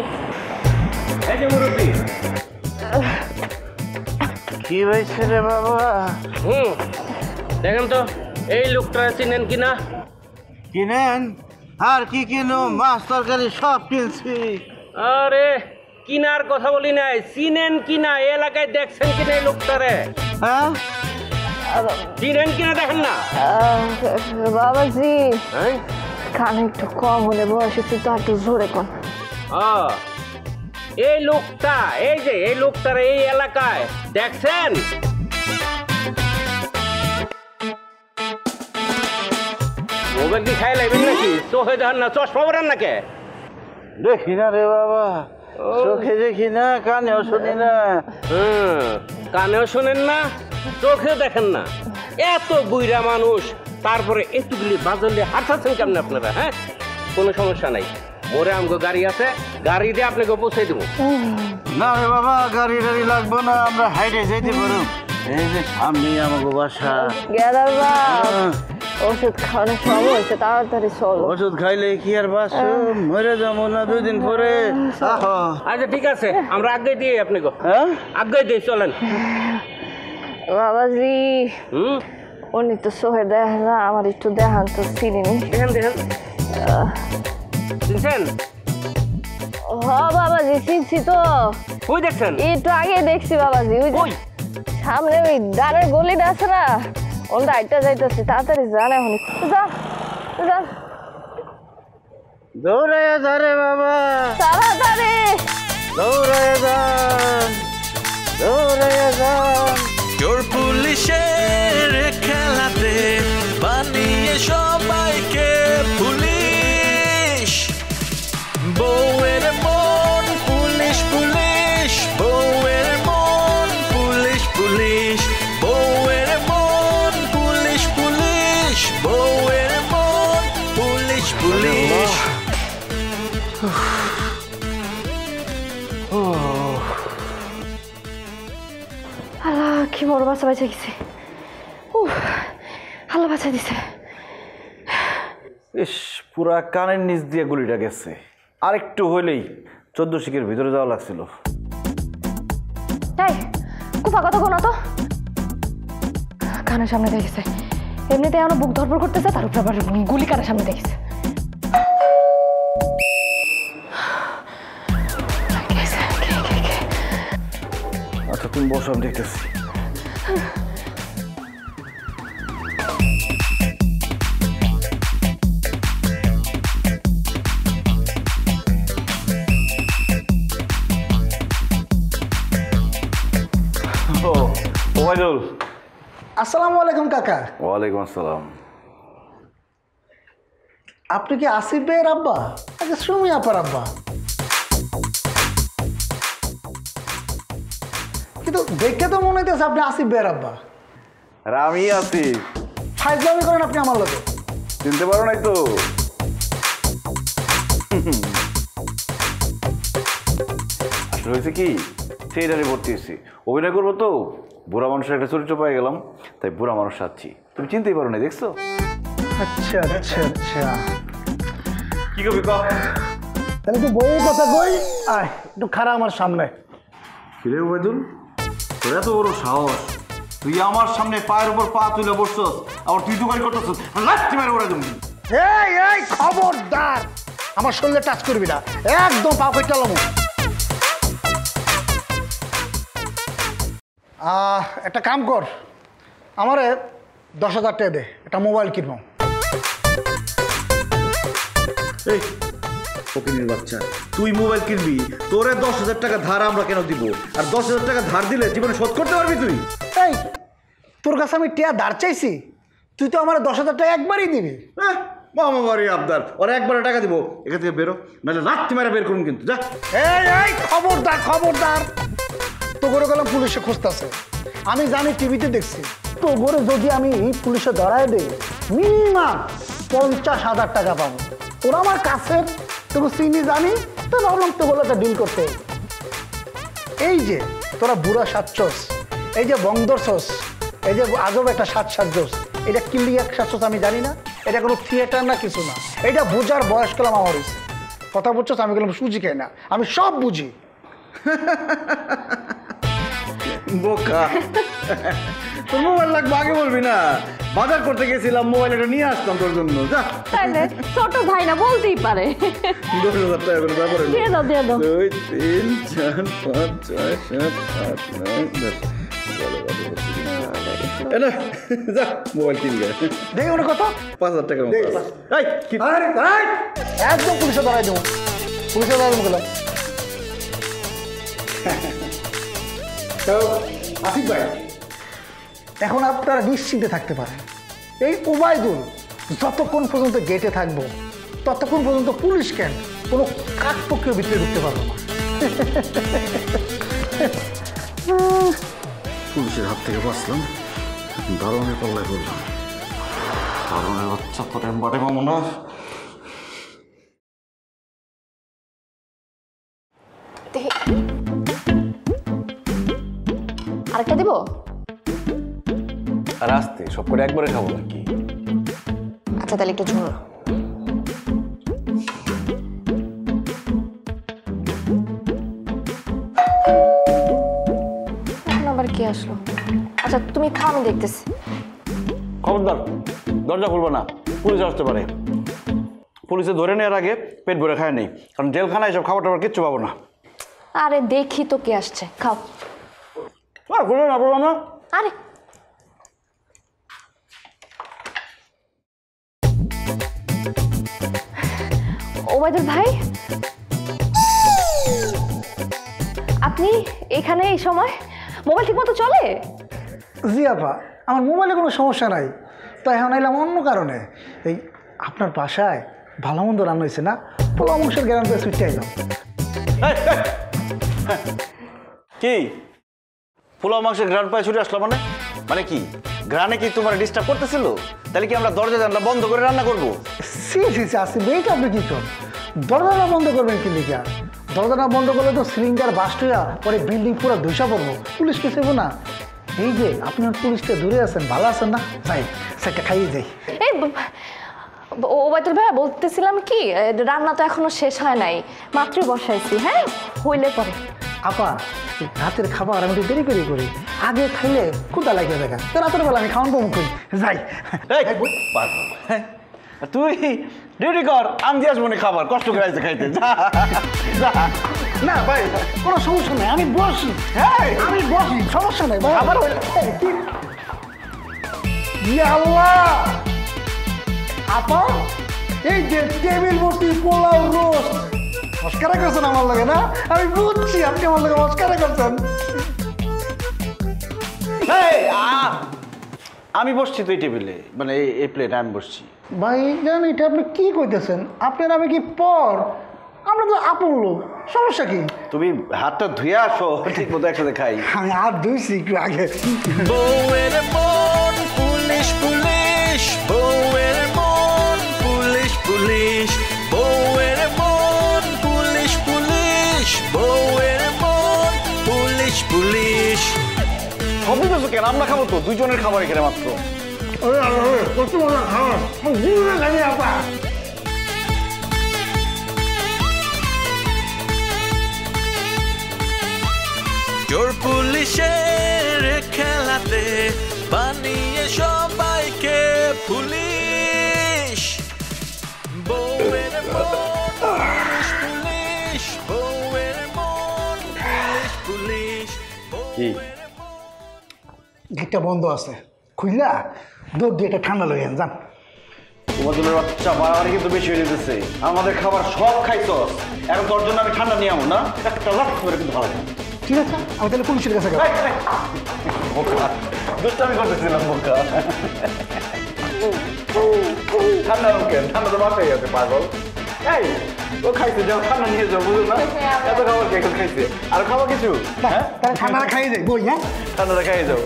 এই যে মুরব্বী। কি হয়েছে রে বাবা? দেখেন তো এই লোকটা চিনেন কিনা? কিনেন? আর কি কিনো? মাছ তরকারি সব কিনছি। আরে কিনার কথা বলি নাই, চিনেন কিনা? এই এলাকায় দেখছেন কিনা এই লোকটারে? হ্যাঁ, চিনেন কিনা দেখেন না? বাবাজি, কানে একটু কম হলে বয়স হচ্ছে তো, একটু জোরে কম। এই লোকটা, এই যে এই লোকটারে এই এলাকায় দেখছেন? মোবাইল কি খাই লাগবেন নাকি? চোখে দেখেন না, চশমা পরেন নাকি? দেখি না রে বাবা, চোখে দেখি না, কানেও শুনি না। কানেও শোনেন না, চোখেও দেখেন না, এত বুইরা মানুষ, তারপরে এতগুলি বাজারে হাঁটাচ্ছেন কেমন আপনারা? হ্যাঁ, কোনো সমস্যা নাই, মোরে আমগো গাড়ি আছে, গাড়ি দিয়ে আপনাকে পৌঁছে দেবো। না রে বাবা, গাড়ি টাড়ি লাগবো না, আমরা হাইটে যেতে পারো। এই যে সামনেই আমাকে বাসা। ওষুধ খাওয়ানোর সময় হয়েছে, তাড়াতাড়ি চলো। ওষুধ খাইলে কি আর বাস, মরে যাবো না 2 দিন পরে। আচ্ছা ঠিক আছে, আমরা আগে দিয়ে আপনাকে। হ্যাঁ, আগে দিয়ে চলেন। বাবাজি, উনি তো সোহে দেখেন না, আমার একটু দেখান তো, চিনি। দেখেন দেখেন, চিনছেন? বাবাজি চিনছি তো। ওই দেখছেন? একটু আগে দেখছি বাবাজি, ওই সামনে ওই ডানের গলিটা আছে না, ওটা আইটা যাইতেছে, তাড়াতাড়ি যান এখন, যান যান, দৌড়াইয়া যা রে বাবা, তাড়াতাড়ি দৌড়াইয়া যান, দৌড়াইয়া যান। চোর পুলিশের খেলাতে বানিয়ে সবাইকে পুলিশ। বউয়ের মন পুলিশ পুলিশ, বউয়ের মন পুলিশ পুলিশ, বউয়ের মন পুলিশ পুলিশ, বউয়ের মন পুলিশ পুলিশ। আল্লাহ, কি বড় বাচ্চা বাঁচা গেছে। আল্লাহ বাঁচা দিছে। ইস, পুরা কানের নিচ দিয়ে গুলিটা গেছে, আর একটু হইলেই 14 শিকের ভিতরে যাওয়া লাগছিল। এই কুফা কথা কোনা তো, কানের সামনে দেখেছে, এমনিতে আমার বুক ধরপড় করতেছে, তার উপর আবার গুলি কানের সামনে দেখেছে। আচ্ছা তুমি বসো, আমি দেখতেছি। ওবাইদুল। আসসালামু আলাইকুম কাকা। ওয়ালাইকুম আসসালাম। আপনি কি আসিফ ভাইয়ের আব্বা? আচ্ছা, সুমি আপার আব্বা। কিন্তু দেখে তো মনে হইতেছে আপনি আসিফ ভাইয়ের আব্বা। আর আমি আছি। ফাইজলামি করেন আপনি আমার লোকে। চিনতে পারো নাই তো? আসলে হয়েছে কি, থিয়েটারে ভর্তি হয়েছি, অভিনয় করবো তো, বুড়া মানুষের একটা চরিত্র পেয়ে গেলাম, তাই বুড়া মানুষ আছি। তুমি চিনতেই পারো না, দেখছো? আচ্ছা আচ্ছা আচ্ছা, কি কবি ক? তাহলে তো বইয়ের কথা কই, আয় একটু খারাপ আমার সামনে। কিরে ওবাইদুল, তোর এত বড় সাহস, তুই আমার সামনে পায়ের উপর পা তুলে বসছস, আবার তুই দোকান করতেছস, লাঠি মেরে ওরা তুমি। এই এই খবরদার, আমার শরীরে টাচ করবি না, একদম পা কইটা লমু। একটা কাম কর, আমারে 10,000 টাকা দে, একটা মোবাইল কিনবো। এই ফকিনীর বাচ্চা, তুই মোবাইল কিনবি, তোরে 10,000 টাকা ধার আমরা কেন দিব? আর 10,000 টাকা ধার দিলে জীবনে শোধ করতে পারবি তুই? এই তোর কাছে আমি টিয়া ধার চাইছি, তুই তো আমার 10,000 টাকা একবারই দিবি। মামা বাড়ি আবদার, ওরা একবারে টাকা দিব। এখান থেকে বেরো, নাহলে লাথি মেরে বের করুন কিন্তু। যা। এই খবরদার খবরদার, তো করে গেলাম পুলিশে খুঁজতেছে। আমি জানি, টিভিতে দেখছি, তো করে যদি আমি পুলিশে ধরায় দেই মিনিমাম 50,000 টাকা পাবো। তোরা আমার কাছে তোকে চিনি জানি, তো ভাবলাম তো বলে একটা ডিল করতে। এই যে তোরা বুড়া সাজছস, এই যে বংদরছস, এই যে আজব একটা সাজছস, এটা কিল্লি এক সাজছস আমি জানি না। এটা কোনো থিয়েটার না, কিছু না। এটা বোঝার বয়স কালাম আমার হয়েছে। কথা বলছস, আমি গেলাম সুজি খাই না, আমি সব বুঝি। বোকা, তোর মোবাইল লাগবে আগে বলবি না? বাজার করতে গেছিলাম, মোবাইল একটা নিয়ে আসতাম তোর জন্য। যা। তাহলে ছোট ভাই না, বলতেই পারে। 10,000 টাকা করে ব্যাপারে দিয়ে দাও দিয়ে দাও। 2, 3, 4, 5, 6, 7, 8, 9, 10। যা মোবাইল কিনবে। দেখে মনে কত? 5,000 টাকা। একদম পুলিশে ধরাই দেবো, পুলিশে ধরাই দেবো গেলাম। তো আসিফ ভাই, এখন আপনারা নিশ্চিন্তে থাকতে পারেন। এই ওবায়দুল যতক্ষণ পর্যন্ত গেটে থাকবো, ততক্ষণ পর্যন্ত পুলিশ কেন কোনো কাকপক্ষের ভিতরে ঢুকতে পারবো না। পুলিশের হাত থেকে বাঁচলাম, দারোয়ানের পাল্লায় পড়লাম। দারোয়ানের বাচ্চা তোর এম্বারে মামনা। আরেকটা দিব? আর আসতে সব করে একবারে খাবো নাকি? আচ্ছা তাহলে একটু ঝোল। এখন আবার কে আসলো? আচ্ছা তুমি খাও, আমি দেখতেছি। খবরদার, দরজা খুলবো না, পুলিশ আসতে পারে। পুলিশে ধরে নেওয়ার আগে পেট ভরে খায় নেই, কারণ জেলখানায় এসব খাবার টাবার কিচ্ছু পাবো না। আরে দেখি তো কে আসছে, খাও। খুলবে না, বললাম না। আরে ওবায়দুল ভাই, আপনি এখানে এই সময়? মোবাইল ঠিক মতো চলে? জি আপা, আমার মোবাইলে কোনো সমস্যা নাই, তো এখন এলাম অন্য কারণে। এই আপনার বাসায় ভালো মন্দ রান্না হয়েছে না, পোলা মাংসের গ্যারান্টি সুইটে এলাম। কি পোলাও মাংসের গ্রান পায়ে ছুটে আসলো? মানে কি গ্রানে কি তোমার ডিস্টার্ব করতেছিল? তাহলে কি আমরা দরজা জানলা বন্ধ করে রান্না করবো? সি সি সি আসিফ, এইটা আপনি কি করেন? দরজাটা বন্ধ করবেন কি লিখা? দরজাটা বন্ধ করলে তো সিলিন্ডার বাস্ট হইয়া পরে বিল্ডিং পুরো ধসা পড়বো, পুলিশকে সেবো না। এই যে আপনার পুলিশটা দূরে আছেন, ভালো আছেন না? যাই সেটা খাইয়ে যাই। এই ওবায়দুল ভাই, বলতেছিলাম কি, রান্না তো এখনো শেষ হয় নাই, মাত্র বসাইছি। হ্যাঁ, হইলে পরে। আপা, রাতের খাবার আমি একটু দেরি করে করি, আগে খাইলে ক্ষুধা লাগে দেখা, তো রাতের বেলা আমি খাওয়ান কম করি। যাই। তুই ডিউটি কর, আমি দিয়ে আসবো খাবার, কষ্ট করে আসতে খাইতে। না ভাই, কোনো সমস্যা নেই, আমি বসি। আমি বসি, সমস্যা নেই ভাই। আবার আল্লাহ, আপা এই যে টেবিল ভর্তি পোলাও রোস্ট, মস্কারা করছেন আমার লাগে না? আমি বুঝছি আপনি আমার লাগে মস্কারা করছেন। আমি বসছি তো এই টেবিলে, মানে এই প্লেটে আমি বসছি। ভাই জান, এটা আপনি কি কইতেছেন? আপনার আমি কি পর? আমরা তো আপন লোক, সমস্যা কি? তুমি হাতটা ধুয়ে আসো, ঠিক মতো একসাথে খাই। আমি হাত ধুইছি একটু আগে। বউয়ের মন পুলিশ পুলিশ, বউয়ের মন পুলিশ পুলিশ, বউয়ের মন পুলিশ পুলিশ, বউয়ের মন পুলিশ পুলিশ। সবই তো কেন, আমরা খাবো তো, দুজনের খাবার এখানে মাত্র। চোর পুলিশের খেলাতে বানিয়ে সবাইকে পুলিশ, বউয়ের মন পুলিশ পুলিশ, বউয়ের মন পুলিশ পুলিশ। কি গেটটা বন্ধ আছে, খুললা দৌড় দিয়ে একটা ঠান্ডা লইয়েন যান। তোমার জন্য বাচ্চা বাড়াবাড়ি কিন্তু বেশি হয়ে যেতেছে। আমাদের খাবার সব খাইছস, এখন তোর জন্য আমি ঠান্ডা নিয়ে আমো না, একটা লাখ করে কিন্তু ভালো। ঠিক আছে, আমি তাহলে পুলিশের কাছে গেলাম। দুষ্টামি করতেছিলাম বোকা। ঠান্ডা কেন? ঠান্ডা তো বাসায় গেছে পাগল। এই ও খাইছে, যাও ঠান্ডা নিয়ে যাও, বুঝো না? এত খাবার কে এখন খাইছে? আর খাওয়া কিছু? হ্যাঁ, ঠান্ডাটা খাইয়ে দেয় বই। হ্যাঁ, ঠান্ডাটা খাইয়ে যাও।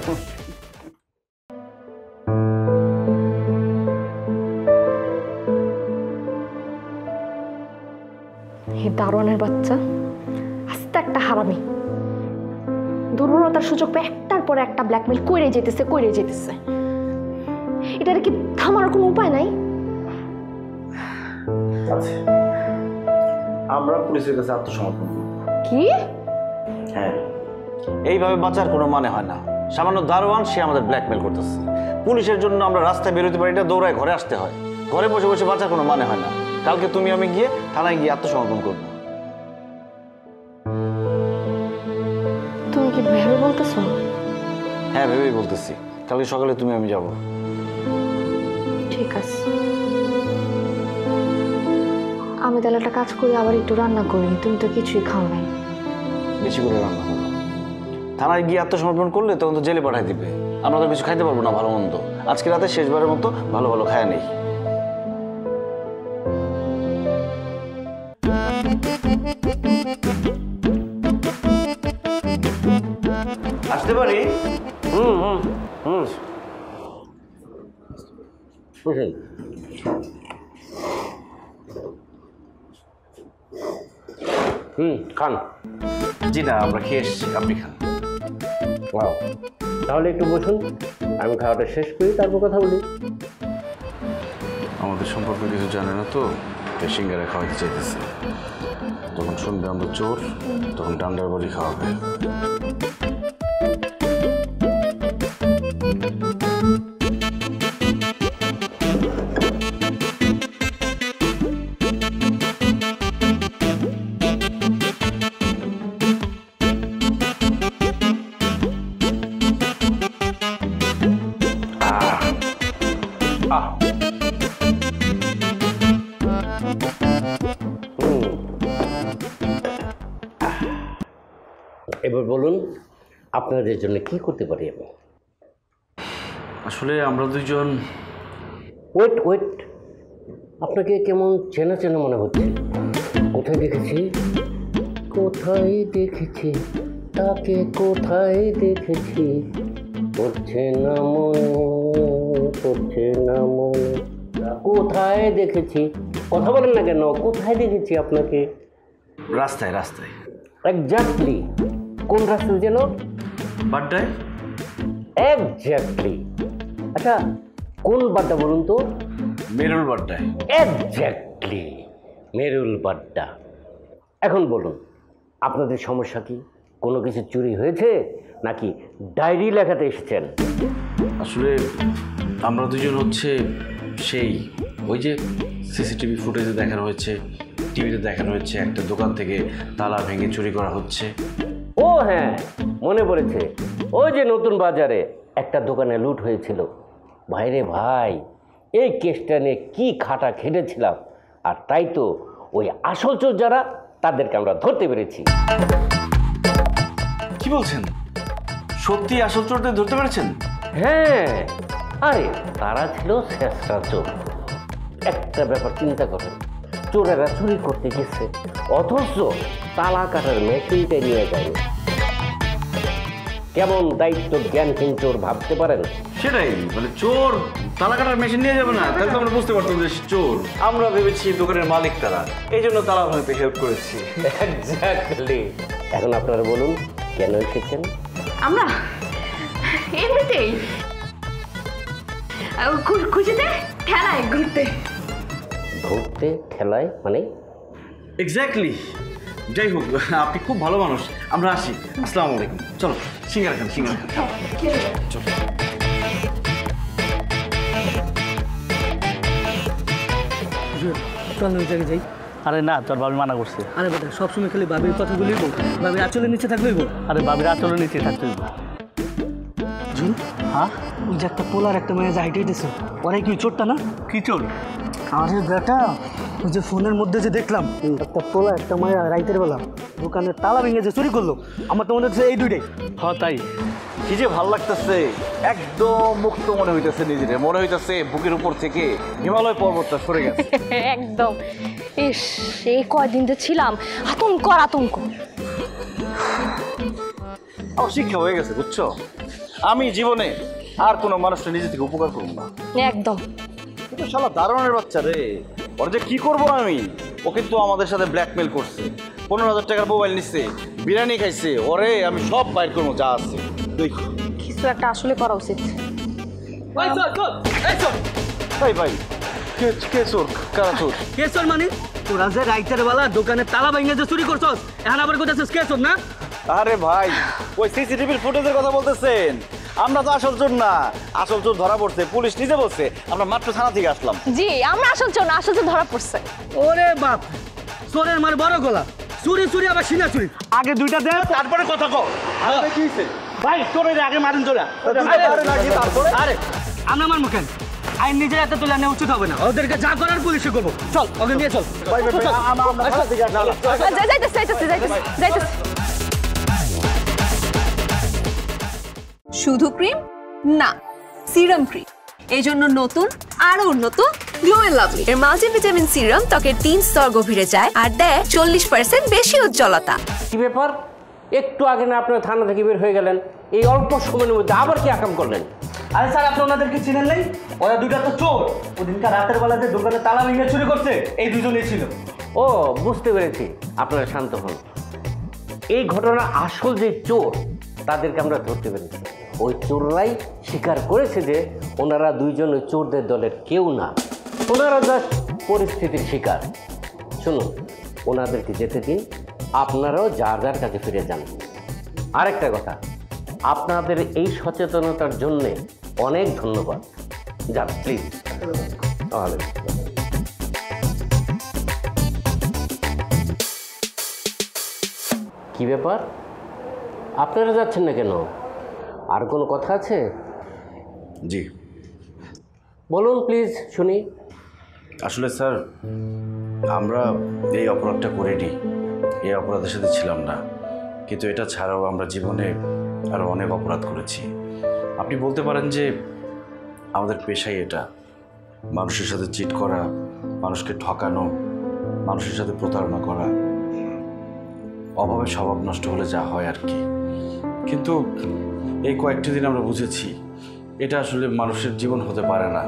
হে দারোয়ানের বাচ্চা, আস্তে একটা হারামি, দুর্বলতার সুযোগ পেয়ে একটার পর একটা ব্ল্যাকমেল করে যেতেছে। এটার কি থামার কোনো উপায় নাই? আমরা পুলিশের কাছে আত্মসমর্পণ করব। কি? হ্যাঁ, এইভাবে বাঁচার কোনো মানে হয় না। সামান্য দারোয়ান, সে আমাদের ব্ল্যাকমেল করতেছে। পুলিশের জন্য আমরা রাস্তায় বেরোতে পারি না, দৌড়ায় ঘরে আসতে হয়। ঘরে বসে বসে বাঁচার কোনো মানে হয় না। কালকে তুমি আমি গিয়ে থানায় গিয়ে আত্মসমর্পণ করব। তুমি কি ভেবে বলতেছো? হ্যাঁ, ভেবেই বলতেছি। কালকে সকালে তুমি আমি যাব। ঠিক আছে, আমি তাহলে একটা কাজ করি, আবার একটু রান্না করি। তুমি তো কিছুই খাও নাই। বেশি করে রান্না করো। থানায় গিয়ে আত্মসমর্পণ করলে তখন তো জেলে পাঠাই দিবে। আমরা তো কিছু খাইতে পারবো না ভালো মন্দ। আজকে রাতে শেষবারের মতো ভালো ভালো খায়া নেই। আসতে পারি? খান। জি না, আমরা খেয়ে এসেছি, আপনি খান। তাহলে একটু বসুন, আমি খাওয়াটা শেষ করি, তারপর কথা বলি। আমাদের সম্পর্কে কিছু জানে না তো, তাই সিঙ্গারা খাওয়াতে চাইতেছে। যখন শুনবে আমরা চোর, তখন ডান্ডার বাড়ি খাওয়াবে। এবার বলুন, আপনাদের জন্য কি করতে পারি আমি? আসলে আমরা দুইজন। ওয়েট, আপনাকে কেমন চেনা চেনা মনে হচ্ছে। কোথায় দেখেছি তাকে, কোথায় দেখেছি, পড়ছে না মনে, কোথায় দেখেছি? কথা বলেন না কেন? কোথায় দেখেছি আপনাকে? রাস্তায়। এক্স্যাক্টলি। কোন রাস্তায় যেন? বাড্ডায়। এক্স্যাক্টলি। আচ্ছা, কোন বাড্ডা বলুন তো? মেরুল বাড্ডায়। এক্স্যাক্টলি, মেরুল বাড্ডা। এখন বলুন, আপনাদের সমস্যা কি? কোনো কিছু চুরি হয়েছে নাকি ডায়েরি লেখাতে এসেছেন? আসলে আমরা দুজন হচ্ছে সেই ওই যে সিসিটিভি ফুটেজে দেখানো হয়েছে, টিভিতে দেখানো হচ্ছে একটা দোকান থেকে তালা ভেঙে চুরি করা হচ্ছে। ও হ্যাঁ, মনে পড়েছে। ওই যে নতুন বাজারে একটা দোকানে লুট হয়েছিল। ভাইরে ভাই, এই কেসটা নিয়ে কি খাটা খেটেছিলাম। আর তাই তো ওই আসল চোর যারা, তাদেরকে আমরা ধরতে পেরেছি। কি বলছেন? সত্যি আসল চোরদের ধরতে পেরেছেন? হ্যাঁ, আরে তারা ছিল শেষরা চোর। একটা ব্যাপার চিন্তা করেন, চোরেরা চুরি করতে গেছে, অথচ তালা কাটার মেশিনটা নিয়ে যায়। কেমন দায়িত্ব জ্ঞানহীন চোর ভাবতে পারেন? সেটাই, মানে চোর তালা কাটার মেশিন নিয়ে যাবে না, তাহলে তো আমরা বুঝতে পারতাম যে চোর। আমরা ভেবেছি দোকানের মালিক তারা, এই জন্য তালা ভাঙতে হেল্প করেছি। এক্স্যাক্টলি। এখন আপনারা বলুন, কেন এসেছেন? আমরা এমনিতেই খুশিতে ঠেলায় ঘুরতে ঠেলায় মানে? এক্স্যাক্টলি। যাই হোক, আপনি খুব ভালো মানুষ, আমরা আসি। আসসালামু আলাইকুম। চলো সিঙ্গারা খান। চলো। চল ওই জায়গায় যাই। আরে না, তোর ভাবি মানা করছে। আরে বেটা, সবসময় খালি বাবির কথা বলিব, বাবির আঁচলের নিচে থাকলেইব। আরে ভাবির আচলের নিচে থাকতে জি হ্যাঁ ওই যে একটা পোলার একটা মেয়ে হাইটে দিছে ওরাই কি চোরটা না কি চোর আরে বেটা ওই যে ফোনের মধ্যে যে দেখলাম একটা পোলা একটা মায়া রাইতের বেলা দোকানের তালা ভেঙে যে চুরি করলো আমার তো মনে হচ্ছে এই দুইটাই হ্যাঁ তাই কি যে ভাল লাগতেছে একদম মুক্ত মনে হইতেছে নিজের মনে হইতেছে বুকের উপর থেকে হিমালয় পর্বতটা সরে গেছে একদম ইস এই কয়দিন যে ছিলাম আতঙ্ক আর আতঙ্ক। আমার শিক্ষা হয়ে গেছে বুঝছো আমি জীবনে আর কোনো মানুষটা নিজে থেকে উপকার করবো না একদম। কিন্তু শালা দারোয়ানের বাচ্চা রে ওর যে কি করবো আমি ও কিন্তু আমাদের সাথে ব্ল্যাকমেল করছে 15,000 টাকার মোবাইল নিচ্ছে বিরিয়ানি খাইছে ওরে আমি সব বাইর করবো যা আছে দেখি কিছু একটা আসলে করা উচিত। ভাই ভাই কে চোর কারা চোর কে চোর মানে তোরা যে রাইতের বেলা দোকানের তালা ভেঙে যে চুরি করছস এখন আবার কোথাছিস কে চোর না আরে ভাই ওই সিসিটিভির ফুটেজের কথা বলতেছেন আমরা তো আসল চোর না আসল চোর ধরা পড়ছে পুলিশ নিজে বলছে আমরা মাত্র থানা থেকে আসলাম জি আমরা আসল চোর না আসল চোর ধরা পড়ছে। ওরে বাপ চোরের মার বড় গলা চুরি চুরি আবার সিনা চুরি আগে দুইটা দে তারপরে কথা কও আরে কি হইছে ভাই চোরের আগে মারেন তোরা আরে আমরা মারমু কেন আইন নিজের হাতে তুলে নেওয়া উচিত হবে না ওদেরকে যা করার পুলিশে করবো চল ওকে নিয়ে চল যাইতেছে। শুধু ক্রিম না সিরাম ক্রিম এই জন্য নতুন আরো উন্নত গ্লো এন্ড লাভলি এর মাল্টিভিটামিন সিরাম ত্বকের 3 স্তর গভীরে যায় আর দেয় 40% বেশি উজ্জ্বলতা। কি ব্যাপার একটু আগে না আপনার থানা থেকে বের হয়ে গেলেন এই অল্প সময়ের মধ্যে আবার কি আকাম করলেন? আরে স্যার আপনি ওনাদেরকে চিনেন নাই ওরা দুইটা তো চোর ওদিনকার রাতের বেলা যে দোকানে তালা ভেঙে চুরি করছে এই দুজনেই ছিল। ও বুঝতে পেরেছি আপনারা শান্ত হন এই ঘটনার আসল যে চোর তাদেরকে আমরা ধরতে পেরেছি ওই চোররাই স্বীকার করেছে যে ওনারা দুইজন ওই চোরদের দলের কেউ না ওনারা জাস্ট পরিস্থিতির শিকার। শুনুন ওনাদেরকে যেতে দিন আপনারাও যার যার কাছে ফিরে যান। আরেকটা কথা আপনাদের এই সচেতনতার জন্যে অনেক ধন্যবাদ যান প্লিজ। কি ব্যাপার আপনারা যাচ্ছেন না কেন আর কোনো কথা আছে? জি বলুন প্লিজ শুনি। আসলে স্যার আমরা এই অপরাধটা করিনি এই অপরাধের সাথে ছিলাম না কিন্তু এটা ছাড়াও আমরা জীবনে আরও অনেক অপরাধ করেছি। আপনি বলতে পারেন যে আমাদের পেশাই এটা মানুষের সাথে চিট করা মানুষকে ঠকানো মানুষের সাথে প্রতারণা করা অভাবে স্বভাব নষ্ট হলে যা হয় আর কি। কিন্তু এই কয়েকটি দিন আমরা বুঝেছি এটা আসলে মানুষের জীবন হতে পারে না।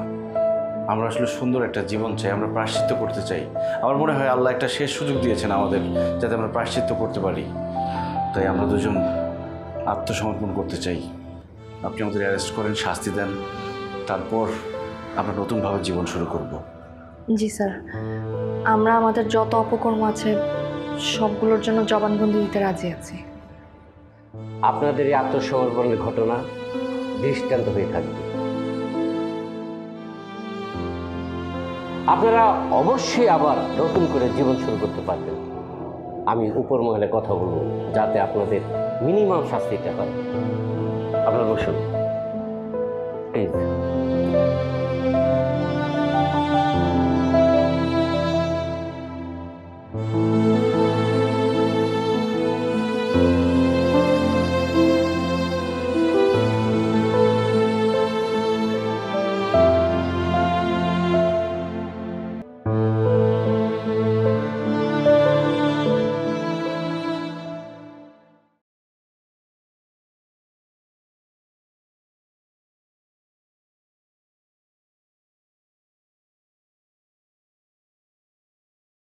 আমরা আসলে সুন্দর একটা জীবন চাই আমরা প্রায়শ্চিত্ত করতে চাই। আমার মনে হয় আল্লাহ একটা শেষ সুযোগ দিয়েছেন আমাদের যাতে আমরা প্রায়শ্চিত্ত করতে পারি তাই আমরা দুজন আত্মসমর্পণ করতে চাই। আপনি আমাদের অ্যারেস্ট করেন শাস্তি দেন তারপর আমরা নতুনভাবে জীবন শুরু করব। জি স্যার আমরা আমাদের যত অপকর্ম আছে সবগুলোর জন্য জবানবন্দি দিতে রাজি আছি। আপনাদের এই আত্মসমর্পণের ঘটনা দৃষ্টান্ত হয়ে থাকবে। আপনারা অবশ্যই আবার নতুন করে জীবন শুরু করতে পারবেন। আমি উপর মহলে কথা বলবো যাতে আপনাদের মিনিমাম শাস্তিটা হয়। আপনারা বসুন প্লিজ।